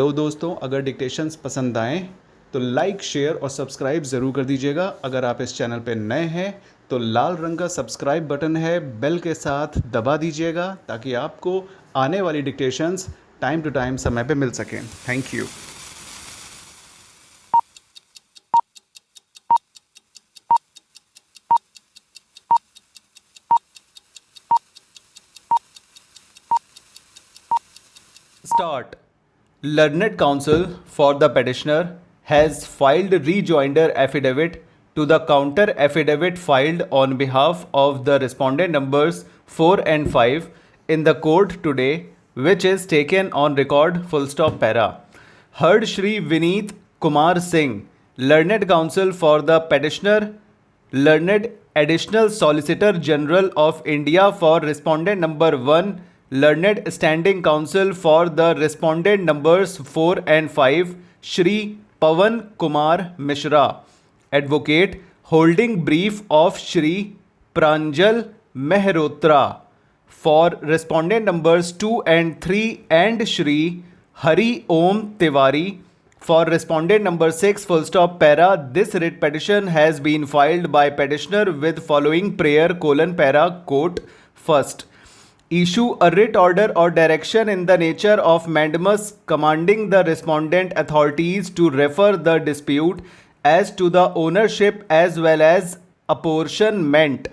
Hello दोस्तों, अगर dictations पसंद आएँ तो लाइक, शेयर और सब्सक्राइब ज़रूर कर दीजिएगा। अगर आप इस चैनल पे नए हैं तो लाल रंग का सब्सक्राइब बटन है, बेल के साथ दबा दीजिएगा ताकि आपको आने वाली डिक्टेशंस टाइम टू टाइम समय पे मिल सकें। Thank you. Start. Learned counsel for the petitioner has filed rejoinder affidavit to the counter affidavit filed on behalf of the respondent numbers 4 and 5 in the court today, which is taken on record full stop para. Heard Shri Vineet Kumar Singh, learned counsel for the petitioner, learned additional solicitor general of India for respondent number 1, learned standing counsel for the respondent numbers 4 and 5, Shri Pawan Kumar Mishra, advocate, holding brief of Shri Pranjal Mehrotra for respondent numbers 2 and 3 and Shri Hari Om Tiwari for respondent number 6 full stop para. This writ petition has been filed by petitioner with following prayer para quote first. Issue a writ order or direction in the nature of mandamus commanding the respondent authorities to refer the dispute as to the ownership as well as apportionment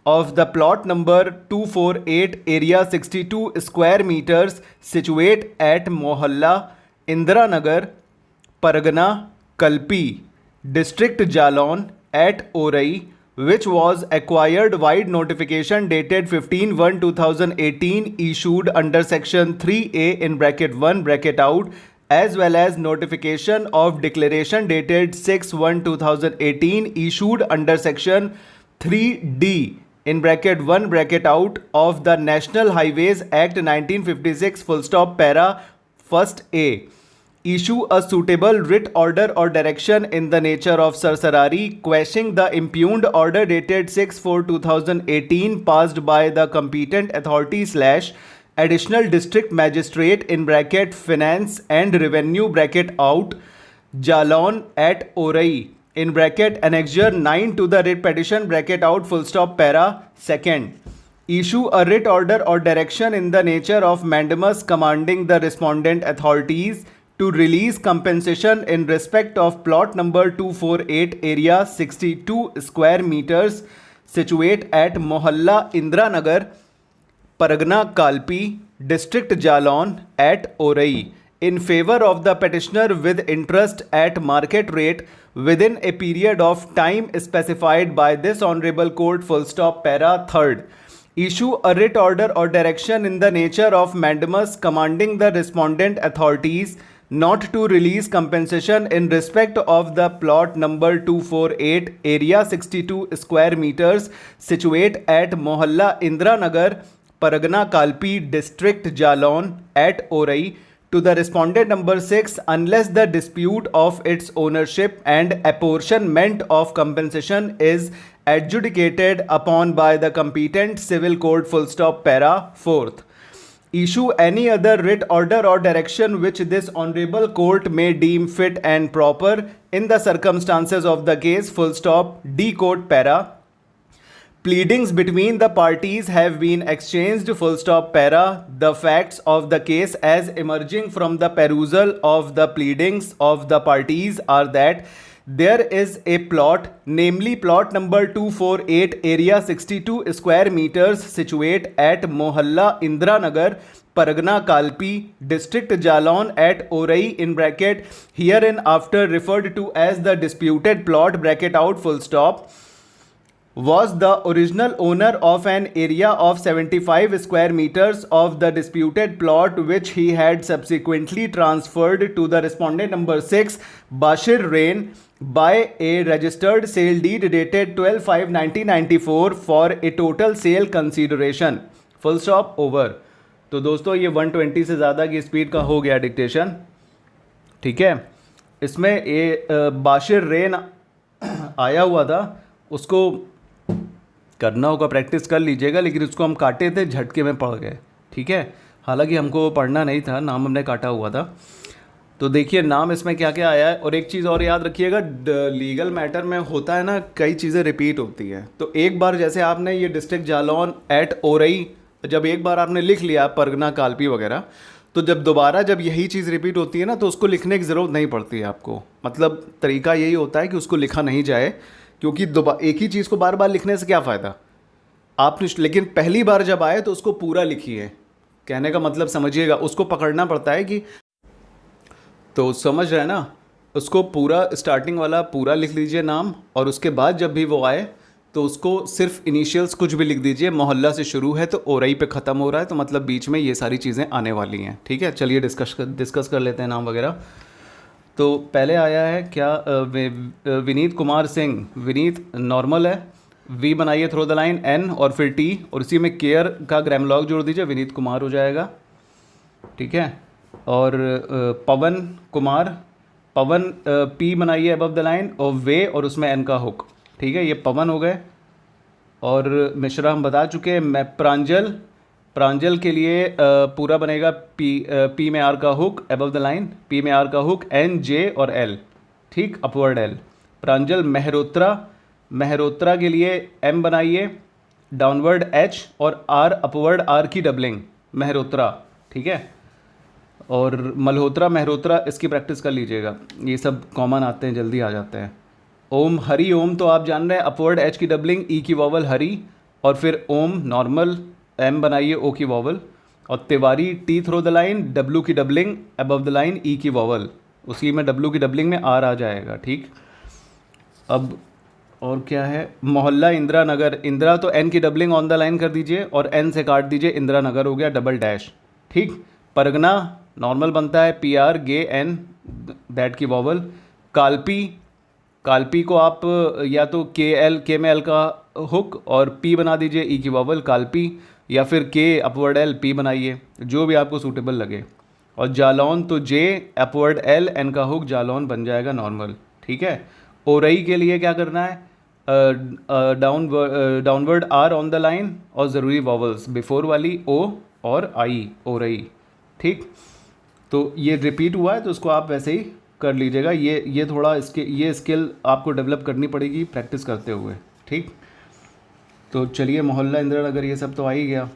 of the plot number 248 area 62 square meters situate at Mohalla Indiranagar, Pargana Kalpi, District Jalon at Orai, which was acquired wide notification dated 15/1/2018 issued under section 3A in bracket 1 bracket out, as well as notification of declaration dated 6/1/2018 issued under section 3D in bracket 1 bracket out of the National Highways Act 1956 full stop para first A. Issue a suitable writ order or direction in the nature of certiorari quashing the impugned order dated 6/4/2018 passed by the competent authority / additional district magistrate in bracket finance and revenue bracket out Jalon at Orai in bracket annexure 9 to the writ petition bracket out full stop para second. Issue a writ order or direction in the nature of mandamus commanding the respondent authorities to release compensation in respect of plot number 248 area 62 square meters situate at Mohalla Indiranagar, Pargana Kalpi, District Jalon at Orai in favor of the petitioner with interest at market rate within a period of time specified by this honorable court full stop para third. Issue a writ order or direction in the nature of mandamus commanding the respondent authorities not to release compensation in respect of the plot number 248 area 62 square meters situate at Mohalla Indiranagar, Pargana Kalpi, District Jalon at Orai to the respondent number 6 unless the dispute of its ownership and apportionment of compensation is adjudicated upon by the competent civil court full stop para fourth. Issue any other writ order or direction which this honorable court may deem fit and proper in the circumstances of the case full stop D court para. Pleadings between the parties have been exchanged full stop para. The facts of the case as emerging from the perusal of the pleadings of the parties are that there is a plot, namely plot number 248 area 62 square meters situate at Mohalla Indiranagar, Pargana Kalpi, District Jalon at Orai in bracket hereinafter referred to as the disputed plot bracket out full stop, was the original owner of an area of 75 square meters of the disputed plot which he had subsequently transferred to the respondent number 6 Bashir Rain by a registered sale deed dated 12/5/1994 for a total sale consideration full stop over. तो दोस्तों ये 120 से ज़्यादा की speed का हो गया dictation, ठीक है। इसमें ये बाशिर रेन आया हुआ था, उसको करना होगा, प्रैक्टिस कर लीजिएगा, लेकिन उसको हम काटे थे, झटके में पड़ गए, ठीक है। हालांकि हमको पढ़ना नहीं था, नाम हमने काटा हुआ था। तो देखिए नाम इसमें क्या क्या आया है। और एक चीज़ और याद रखिएगा, लीगल मैटर में होता है ना, कई चीज़ें रिपीट होती हैं। तो एक बार जैसे आपने ये डिस्ट्रिक्ट जालौन एट ओरई, जब एक बार आपने लिख लिया परगना कालपी वगैरह, तो जब दोबारा जब यही चीज़ रिपीट होती है ना, तो उसको लिखने की ज़रूरत नहीं पड़ती है आपको। मतलब तरीका यही होता है कि उसको लिखा नहीं जाए, क्योंकि दोबारा एक ही चीज़ को बार बार लिखने से क्या फ़ायदा आपने। लेकिन पहली बार जब आए तो उसको पूरा लिखिए, कहने का मतलब समझिएगा, उसको पकड़ना पड़ता है कि, तो समझ रहे हैं ना, उसको पूरा स्टार्टिंग वाला पूरा लिख लीजिए नाम, और उसके बाद जब भी वो आए तो उसको सिर्फ इनिशियल्स कुछ भी लिख दीजिए। मोहल्ला से शुरू है तो ओरई पे ख़त्म हो रहा है, तो मतलब बीच में ये सारी चीज़ें आने वाली हैं। ठीक है, चलिए डिस्कस कर लेते हैं नाम वगैरह। तो पहले आया है क्या, विनीत कुमार सिंह। विनीत नॉर्मल है, वी बनाइए थ्रो द लाइन एन और फिर टी, और इसी में केयर का ग्रामलॉग जोड़ दीजिए, विनीत कुमार हो जाएगा। ठीक है, और पवन कुमार, पवन पी बनाइए अबव द लाइन और वे, और उसमें एन का हुक। ठीक है, ये पवन हो गए। और मिश्रा हम बता चुके हैं। मैं प्रांजल, प्रांजल के लिए पूरा बनेगा पी में आर का hook above the line, P में आर का हुक एन जे और एल, ठीक, अपवर्ड एल। प्रांजल। मेहरोत्रा, मेहरोत्रा के लिए एम बनाइए डाउनवर्ड एच और आर अपवर्ड आर की डबलिंग, मेहरोत्रा। ठीक है, और मल्होत्रा, मेहरोत्रा, इसकी प्रैक्टिस कर लीजिएगा, ये सब कॉमन आते हैं, जल्दी आ जाते हैं। ओम, हरि ओम तो आप जान रहे हैं, अपवर्ड एच की डबलिंग, ई की वॉवल हरी, और फिर ओम नॉर्मल, एम बनाइए ओ की वॉवल। और Tiwari, T through the line, W की doubling above the line, E की वॉवल, उसी में डब्लू की डबलिंग में आर आ जाएगा। ठीक, अब और क्या है, मोहल्ला इंदिरा नगर, इंदिरा तो एन की डबलिंग ऑन द लाइन कर दीजिए और एन से काट दीजिए, इंदिरा नगर हो गया डबल डैश। ठीक, परगना नॉर्मल बनता है P R G N that की वॉवल। कालपी, कालपी को आप या तो के एल, के में एल का हुक और पी बना दीजिए, ई की वॉवल कालपी, या फिर के अपवर्ड एल पी बनाइए, जो भी आपको सूटेबल लगे। और जालौन तो जे अपवर्ड एल एन का हुक, जालौन बन जाएगा नॉर्मल। ठीक है, ओरई के लिए क्या करना है, downward R on the line और ज़रूरी वॉवल्स बिफोर वाली ओ और आई, ओरई। ठीक, तो ये रिपीट हुआ है तो उसको आप वैसे ही कर लीजिएगा। ये थोड़ा इसके ये स्किल आपको डेवलप करनी पड़ेगी प्रैक्टिस करते हुए। ठीक, तो चलिए मोहल्ला इंदिरा नगर ये सब तो आ ही गया,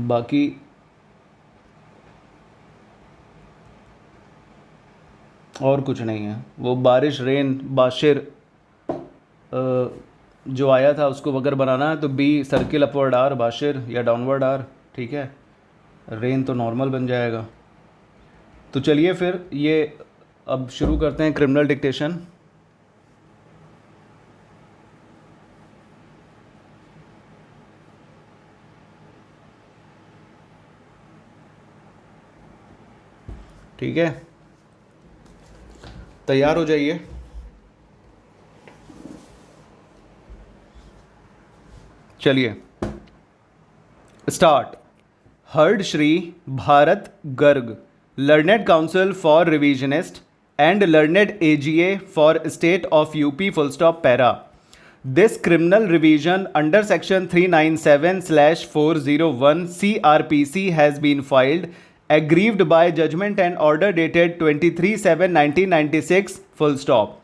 बाकी और कुछ नहीं है। वो बारिश, रेन, बाशिर जो आया था उसको अगर बनाना है तो बी सर्किल अपवर्ड आर बाशिर या डाउनवर्ड आर। ठीक है, रेन तो नॉर्मल बन जाएगा। तो चलिए फिर ये अब शुरू करते हैं क्रिमिनल डिक्टेशन। ठीक है, तैयार हो जाइए। चलिए start. Heard Shri Bharat Garg, learned council for revisionist and learned AGA for state of UP full stop para. This criminal revision under section 397/401 CRPC has been filed aggrieved by judgment and order dated 23/7/1996 full stop.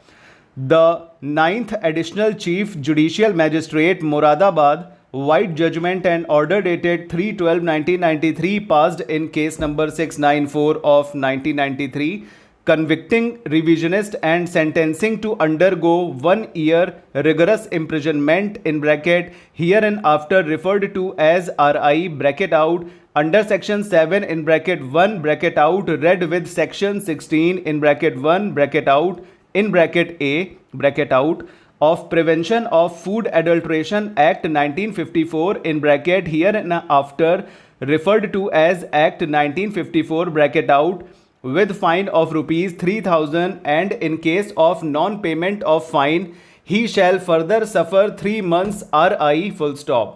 The 9th Additional Chief Judicial Magistrate Moradabad White judgment and order dated 3/12/1993 passed in case number 694 of 1993 convicting revisionist and sentencing to undergo 1 year rigorous imprisonment in bracket hereinafter referred to as RI bracket out under section 7 in bracket 1 bracket out read with section 16 in bracket 1 bracket out in bracket A bracket out of Prevention of Food Adulteration Act 1954 in bracket hereinafter referred to as Act 1954 bracket out with fine of rupees 3,000 and in case of non-payment of fine he shall further suffer 3 months RI full stop.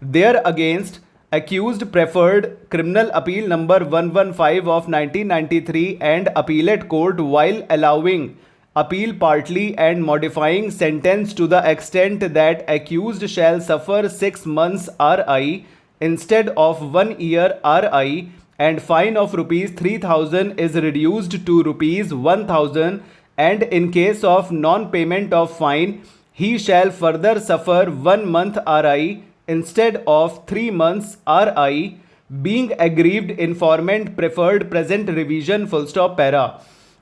There against accused preferred criminal appeal number 115 of 1993 and appellate court while allowing appeal partly and modifying sentence to the extent that accused shall suffer 6 months RI instead of 1 year RI and fine of rupees 3000 is reduced to rupees 1000, and in case of non-payment of fine, he shall further suffer 1 month RI instead of 3 months RI, being aggrieved informant preferred present revision full stop para.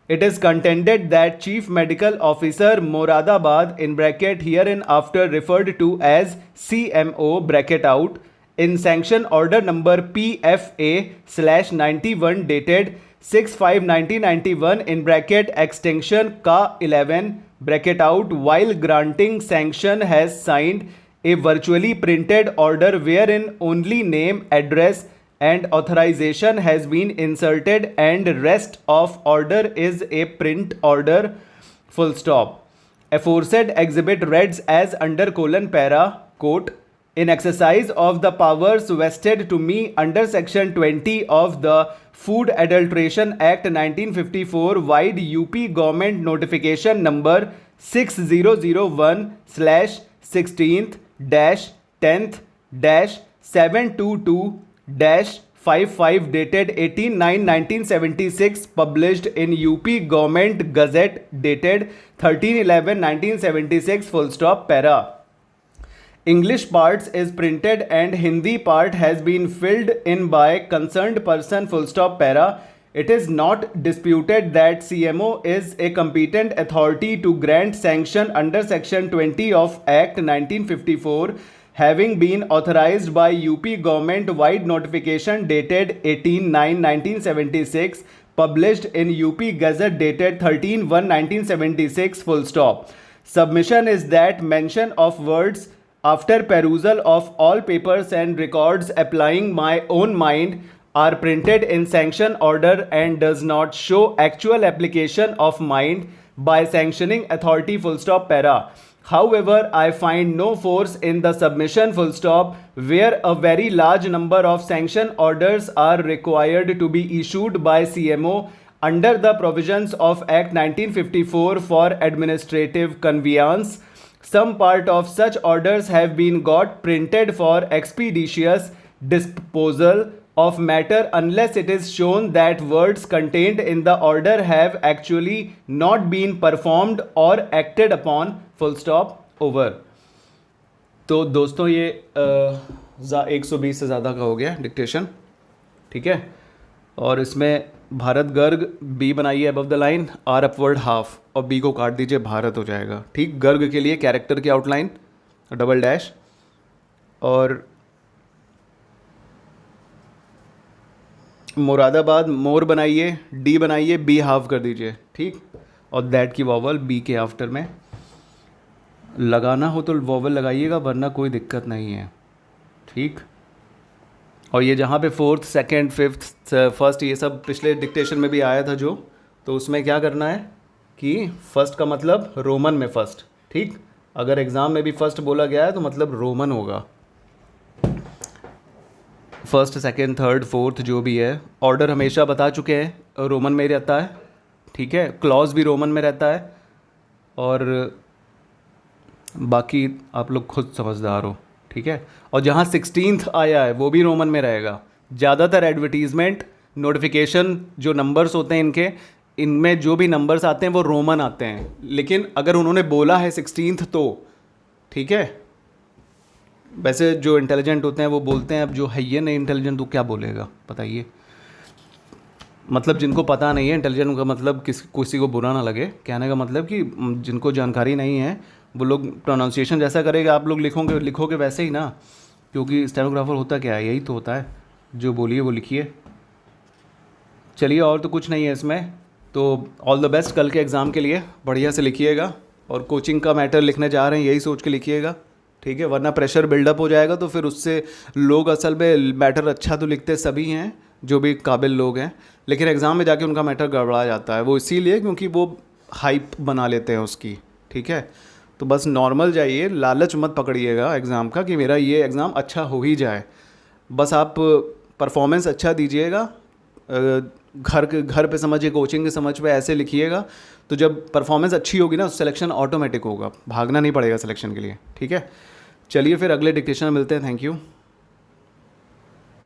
It is contended that Chief Medical Officer Moradabad in bracket hereinafter referred to as CMO bracket out in sanction order number PFA/91 dated 6/5/1991 in bracket extension Ka 11 bracket out while granting sanction has signed a virtually printed order wherein only name, address and authorization has been inserted and rest of order is a print order full stop. Aforesaid exhibit reads as under para quote, in exercise of the powers vested to me under section 20 of the Food Adulteration Act 1954 wide UP government notification number 6001/16th-10th-722-55 dated 18/9/1976 published in UP Government Gazette dated 13/11/1976 full stop para. English parts is printed and Hindi part has been filled in by concerned person full stop para. It is not disputed that CMO is a competent authority to grant sanction under section 20 of Act 1954 having been authorized by UP government wide notification dated 18/9/1976 published in UP Gazette dated 13/1/1976 full stop. Submission is that mention of words after perusal of all papers and records applying my own mind are printed in sanction order and does not show actual application of mind by sanctioning authority full stop para. However, I find no force in the submission full stop where a very large number of sanction orders are required to be issued by CMO under the provisions of Act 1954 for administrative conveyance. Some part of such orders have been got printed for expeditious disposal of matter unless it is shown that words contained in the order have actually not been performed or acted upon full stop over. तो दोस्तों ये 120 से ज़्यादा का हो गया dictation, ठीक है। और इसमें भारत गर्ग बी बनाइए above the line, R upward half और बी को काट दीजिए, भारत हो जाएगा, ठीक। गर्ग के लिए कैरेक्टर की आउटलाइन डबल डैश और मुरादाबाद मोर बनाइए, डी बनाइए, बी हाफ कर दीजिए, ठीक। और दैट की वॉवल बी के आफ्टर में लगाना हो तो वॉवल लगाइएगा वरना कोई दिक्कत नहीं है, ठीक। और ये जहाँ पे फोर्थ, सेकंड, फिफ्थ, फर्स्ट ये सब पिछले डिक्टेशन में भी आया था जो, तो उसमें क्या करना है कि फर्स्ट का मतलब रोमन में फर्स्ट, ठीक। अगर एग्ज़ाम में भी फर्स्ट बोला गया है तो मतलब रोमन होगा। फर्स्ट, सेकंड, थर्ड, फोर्थ जो भी है ऑर्डर हमेशा बता चुके हैं रोमन में ही रहता है, ठीक है। क्लॉज भी रोमन में रहता है और बाकी आप लोग खुद समझदार हो, ठीक है। और जहाँ 16th आया है वो भी रोमन में रहेगा। ज़्यादातर एडवर्टीज़मेंट नोटिफिकेशन जो नंबर्स होते हैं इनमें जो भी नंबर्स आते हैं वो रोमन आते हैं, लेकिन अगर उन्होंने बोला है 16th तो ठीक है। वैसे जो इंटेलिजेंट होते हैं वो बोलते हैं, अब जो है ये नहीं इंटेलिजेंट तो क्या बोलेगा बताइए। मतलब जिनको पता नहीं है, इंटेलिजेंट का मतलब किसी को बुरा ना लगे, कहने का मतलब कि जिनको जानकारी नहीं है वो लोग प्रोनाउंसिएशन जैसा करेगा, आप लोग लिखोगे वैसे ही ना, क्योंकि स्टेनोग्राफर होता क्या है, यही तो होता है, जो बोलिए वो लिखिए। चलिए और तो कुछ नहीं है इसमें, तो ऑल द बेस्ट कल के एग्ज़ाम के लिए, बढ़िया से लिखिएगा। और कोचिंग का मैटर लिखने जा रहे हैं यही सोच के लिखिएगा, ठीक है, वरना प्रेशर बिल्डअप हो जाएगा तो फिर उससे लोग असल में मैटर अच्छा तो लिखते सभी हैं जो भी काबिल लोग हैं, लेकिन एग्ज़ाम में जाके उनका मैटर गड़बड़ा जाता है। वो इसीलिए क्योंकि वो हाइप बना लेते हैं उसकी, ठीक है। तो बस नॉर्मल जाइए, लालच मत पकड़िएगा एग्ज़ाम का कि मेरा ये एग्ज़ाम अच्छा हो ही जाए। बस आप परफॉर्मेंस अच्छा दीजिएगा, घर पे समझिए, कोचिंग के समझ पे ऐसे लिखिएगा, तो जब परफॉर्मेंस अच्छी होगी ना सिलेक्शन ऑटोमेटिक होगा, भागना नहीं पड़ेगा सिलेक्शन के लिए, ठीक है। चलिए फिर अगले डिक्टेशन में मिलते हैं, थैंक यू।